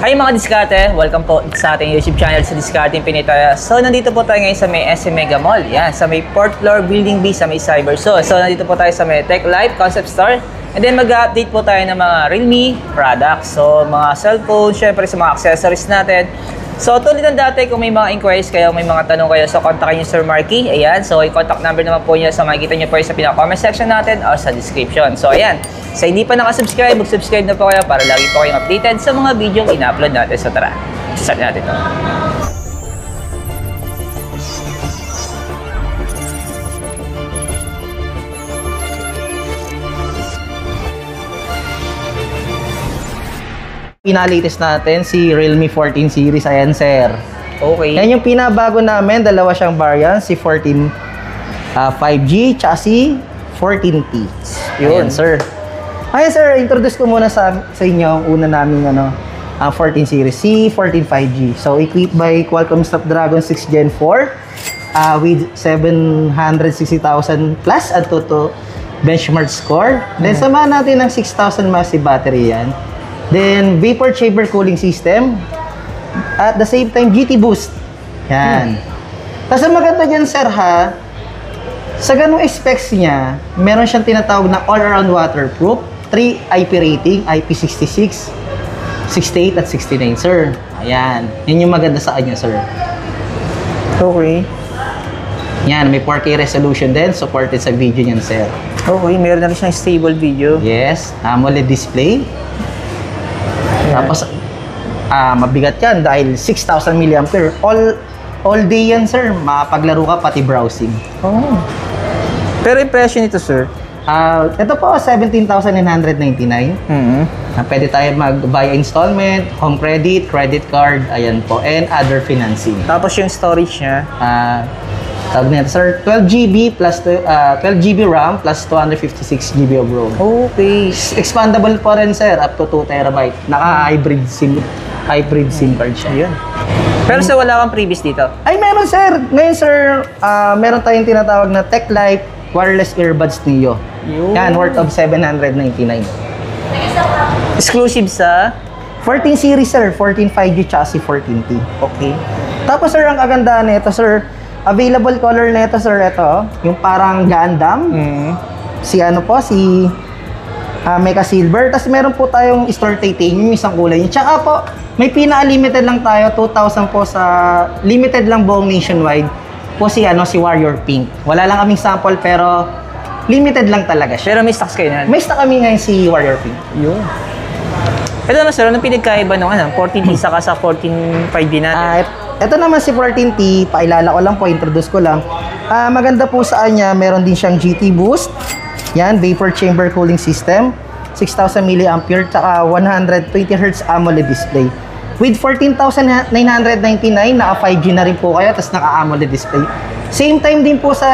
Hi mga diskarte! Welcome po sa ating YouTube channel sa Discarding Pinitaya. So, nandito po tayo ngayon sa may SM Mega Mall. Yan, sa may 4th floor Building B sa may Cyberso. So, nandito po tayo sa may Tech Life Concept Store. And then, mag-update po tayo ng mga Realme products. So, mga cellphone, syempre sa mga accessories natin. So, tulad ng dati, kung may mga inquiries kayo, may mga tanong kayo, so kontakin niyo Sir Marky. Ayan, so yung contact number naman po niya, so makikita niyo po sa pinaka-comment section natin or sa description. So, ayan. Sa hindi pa nakasubscribe, mag-subscribe na po kayo para lagi po kayong updated sa mga video ina-upload natin. So, tara, start natin ito. Pinalatest natin si Realme 14 series. Ayan, sir. Okay. Yan yung pinabago namin. Dalawa siyang variant. Si 14 5G tsaka si 14T. Ayan, sir. Ayan, sir. Introduce ko muna sa inyo ang una naming 14 series. Si 14 5G. So, equipped by Qualcomm Snapdragon 6 Gen 4 with 760,000 plus at toto benchmark score. Then, samahan natin ng 6,000 massive battery yan. Then, vapor chamber cooling system. At the same time, GT boost. Yan. Tapos, ang maganda dyan, sir, ha, sa ganung specs niya, meron siyang tinatawag na all-around waterproof, 3 IP rating, IP66, 68 at 69, sir. Ayan. Yan yung maganda sa kanya, sir. Okay. Yan, may 4K resolution din, supported sa video niyan, sir. Okay, meron na rin siyang stable video. Yes, AMOLED display. Tapos, mabigat yan dahil 6,000 mAh. All day yan, sir. Makapaglaro ka pati browsing. Oh. Pero yung presyo nito, sir? Ito po, 17,999. Pwede tayo mag-buy installment, home credit, credit card, ayan po, and other financing. Tapos yung storage niya? Tawag nito, sir, 12GB plus 12GB RAM plus 256GB of ROM. Okay. Expandable po rin, sir, up to 2TB. Naka-hybrid SIM card siya. Yun. Pero sa wala kang previous dito? Ay, meron, sir. Ngayon, sir, meron tayong tinatawag na Tech Life Wireless Earbuds Neo. Yan, worth of 799. Exclusive sa? 14 series, sir. 14 5G tsaka si 14T. Okay. Tapos, sir, ang kagandahan nito, sir, available color nito, sir, ito, yung parang Gundam. Si Mecha Silver. Tapos meron po tayong Store Titanium, isang kulay. Tsaka po, may pinaka-limited lang tayo, 2,000 po sa limited lang buong nationwide po si Warrior Pink. Wala lang kaming sample pero limited lang talaga siya. Pero may stocks kayo na? May stock kami ngayon si Warrior Pink. Yun. Ito naman, sir, anong pinagkaiba nung 14T saka sa 14 5G natin? Ito naman si 14T, pailala ko lang po, introduce ko lang. Maganda po sa kanya, meron din siyang GT boost. Yan, vapor chamber cooling system. 6,000 mAh, tsaka 120Hz AMOLED display. With 14,999, naka 5G na rin po kayo, tapos naka AMOLED display. Same time din po sa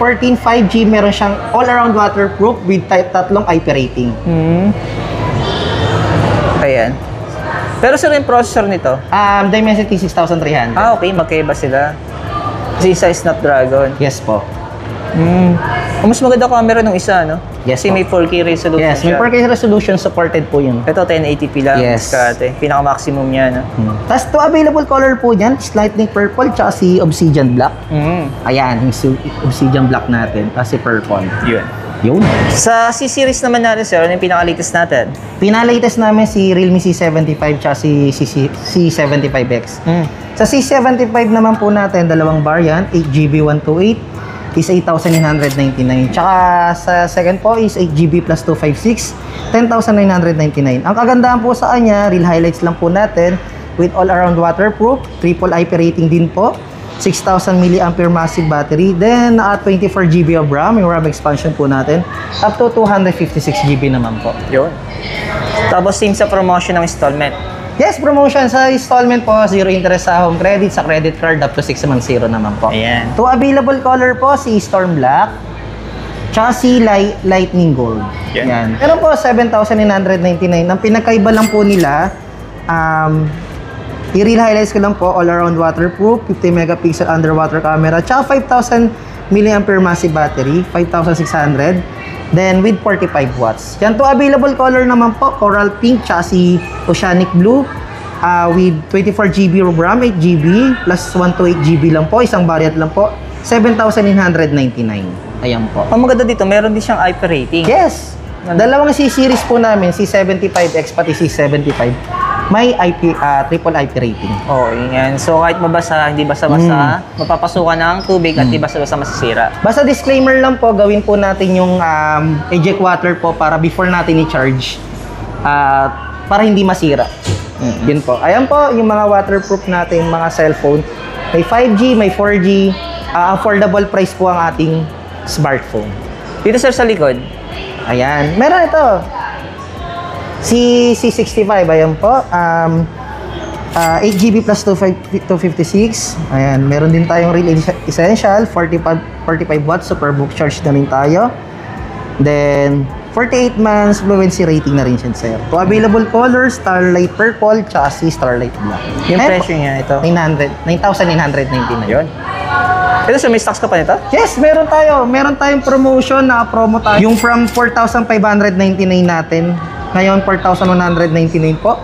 14 5G, meron siyang all-around waterproof with tatlong IP rating. Ayan. Pero sir, yung processor nito? Dimensity 6300. Okay, magkaiba sila. Kasi isa Snapdragon. Yes po. Mas maganda camera ng isa, no? Yes, kasi may 4K resolution yes, may 4K resolution supported po yun. Ito 1080p lang. Yes. Pinaka-maximum niya, no? Tapos to available color po yan, lightning purple tsaka si obsidian black. Ayan, yung obsidian black natin, tapos si purple. Yun. Sa C-series naman natin, sir, ano yung pinaka-latest natin? Pinaka-latest namin si Realme C75 tsaka si C75X. Sa C75 naman po natin, dalawang variant, 8GB 128 is 8,999. Tsaka sa second po is 8GB plus 256, 10,999. Ang kagandahan po sa kanya, real highlights lang po natin, with all-around waterproof, triple IP rating din po, 6,000 mAh massive battery, then 24GB of RAM, yung RAM expansion po natin, up to 256GB naman po. Yun. Tapos same sa promotion ng installment. Yes, promotion sa installment po, 0 interest sa home credit, sa credit card, up to 6 months 0 naman po. Ayan. To available color po, si Storm Black, tsaka si Lightning Gold. Yan. Pero po, 7,999. Ang pinakaiba lang po nila, i-real highlights ko lang po, all-around waterproof, 50 megapixel underwater camera, tsaka 5,000 mAh massive battery, 5,600. Then with 45 watts. Yan to available color naman po, coral pink, tsaka si oceanic blue, with 24GB RAM, 8GB, plus 128GB lang po, isang variant lang po, 7,999. Ayan po. Ang maganda dito, meron din siyang IP rating. Yes! Dalawang C-series po namin, C75X pati C75. May triple IP rating. Oo, yan. So kahit mabasa, hindi basa-basa, mapapasukan ng tubig at di basa-basa masisira. Basta disclaimer lang po, gawin po natin yung eject water po para before natin i-charge. Para hindi masira. Yun po. Ayan po, yung mga waterproof natin, mga cellphone. May 5G, may 4G. Affordable price po ang ating smartphone. Dito sir sa likod, Ayan. Meron ito. C65, ayan po. 8GB plus 256. Ayan. Meron din tayong Real Essential, 45 watts, superbook charge na rin tayo. Then, 48 months fluency rating na rin siya, sir. So, available colors, Starlight Purple, chassis, Starlight Black. yung presyo niya ito. 9,999. Yun. Ito sir, may stocks ka pa nito? Yes, meron tayo. Meron tayong promotion na promo tayo. Yung from 4,599 natin, ngayon 4,199 po.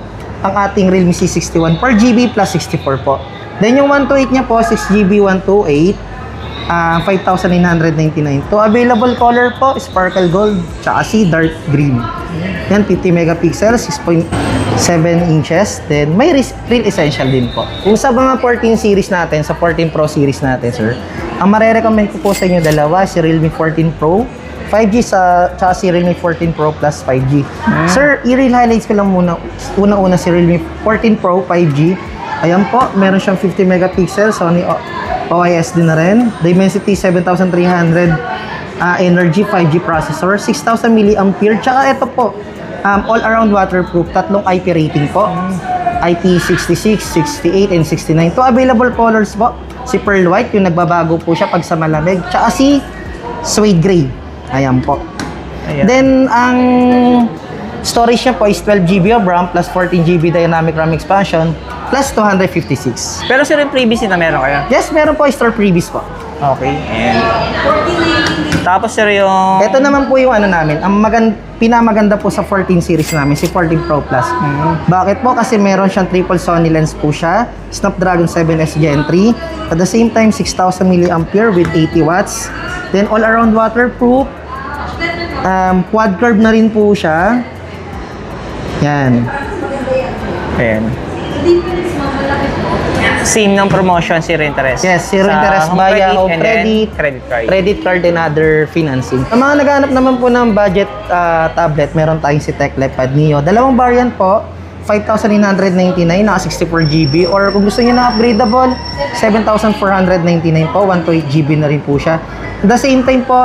Ang ating Realme C61 4GB plus 64 po. Then yung 128 niya po, 6GB 128, 5,999. To available color po, Sparkle Gold, tsaka Dark Green. Yan, 50 megapixels, 6.7 inches. Then, may Real Essential din po. Kung sa mga 14 series natin, sa 14 Pro series natin, sir, ang marerecommend ko po sa inyo dalawa, si Realme 14 Pro, 5G tsaka si Realme 14 Pro plus 5G. Sir, i-real highlights ko lang muna. Una-una si Realme 14 Pro 5G. Ayan po, meron siyang 50 megapixels, Sony OIS din na rin. Dimensity 7,300 energy 5G processor, 6,000 mAh. Tsaka ito po, all-around waterproof, tatlong IP rating po. IP66, 68, and 69. To available colors po, si Pearl White, yung nagbabago po siya pag sa malamig. Tsaka si Suede Gray. Ayan po. Ayan. Then, ang storage niya po is 12GB of RAM plus 14GB dynamic RAM expansion plus 256. Pero sir, yung previous na meron kayo? Yes, meron po store previous po. Okay. And tapos sir, yung Ito naman po yung ano namin, ang pinamaganda po sa 14 series namin, si 14 Pro Plus. Bakit po? Kasi meron siyang triple Sony lens po siya, Snapdragon 7S Gen 3, at the same time 6,000 mAh with 80 watts. Then all-around waterproof, quad curve na rin po siya. Yan. ayan. Same ng promotion, zero interest. Yes, zero Sa interest via home and then credit, credit card. and other financing. Ang mga naghahanap naman po ng budget tablet, meron tayong si TechLife Pad Neo. Dalawang variant po, 5,999, naka 64GB, or kung gusto niyo na upgradable, 7,499 po, 128GB na rin po siya. At the same time po,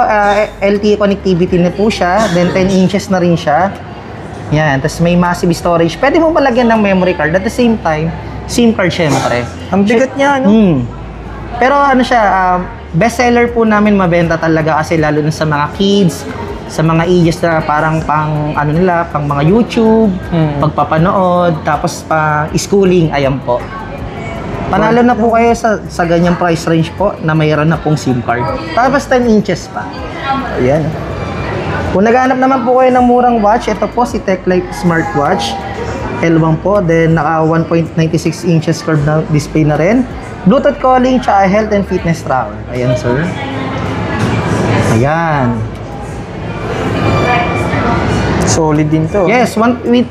LTE connectivity na po siya, then 10 inches na rin siya. Yan, tapos may massive storage. Pwede mo palagyan ng memory card, at the same time, SIM card syempre. Ang bigat niya, no? Pero ano siya, bestseller po namin mabenta talaga kasi lalo na sa mga kids, sa mga ages na parang pang ano nila, pang mga YouTube, pagpapanood, tapos pang schooling, ayan po. Panalo na po kayo sa ganyang price range po na mayroon na pong SIM card. Tapos 10 inches pa. Ayan. Kung naghahanap naman po kayo ng murang watch, ito po si TechLife Smartwatch. L1 po, then naka 1.96 inches curved na display na rin. Bluetooth calling, tsaka health and fitness tracker. Ayan, sir. Ayan. Solid din to. Yes,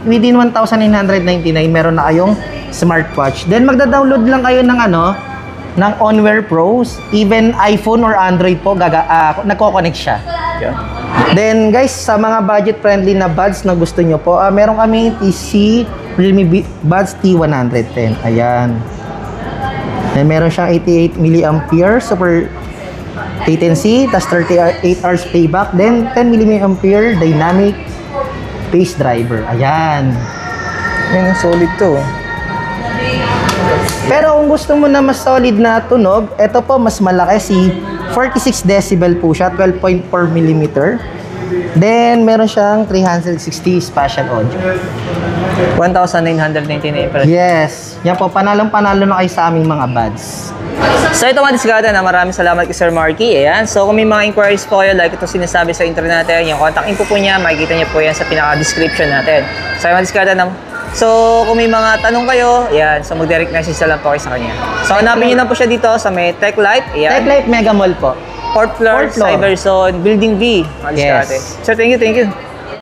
within 1,999 meron na kayong smartwatch. Then magda-download lang kayo ng ng Onwear Pros. Even iPhone or Android po nagko-connect siya. Yeah. Then guys, sa mga budget friendly na buds na gusto nyo po, meron kami TC Realme Buds T110. Ayan. Then meron siyang 88 mAh super latency, tas 38 hours payback, then 10 mAh dynamic pace driver. Ayan. Yan, solid to. Pero kung gusto mo na mas solid na tunog, ito po mas malaki, si 46 decibel po siya, 12.4 mm. Then meron siyang 360 spatial audio. 1,999 pa rin. Yes. Yan po, panalong-panalo na kayo sa aming mga buds. So ito mga diskada na maraming salamat kay Sir Marky. Ayan. So kung may mga inquiries po kayo, like ito sinasabi sa intro natin, yung contact info po niya, makikita niyo po yan sa pinaka-description natin. So mga diskada na So, kung may mga tanong kayo, yan. So, mag-direct message na lang po kayo sa kanya. So, hanapin nyo na po siya dito sa may Tech Life. Tech Ayan. Life Mega Mall po. 4th floor, Fourth floor. Cyberzone, Building B. Mga Yes. diskarte. Sir, thank you, thank you.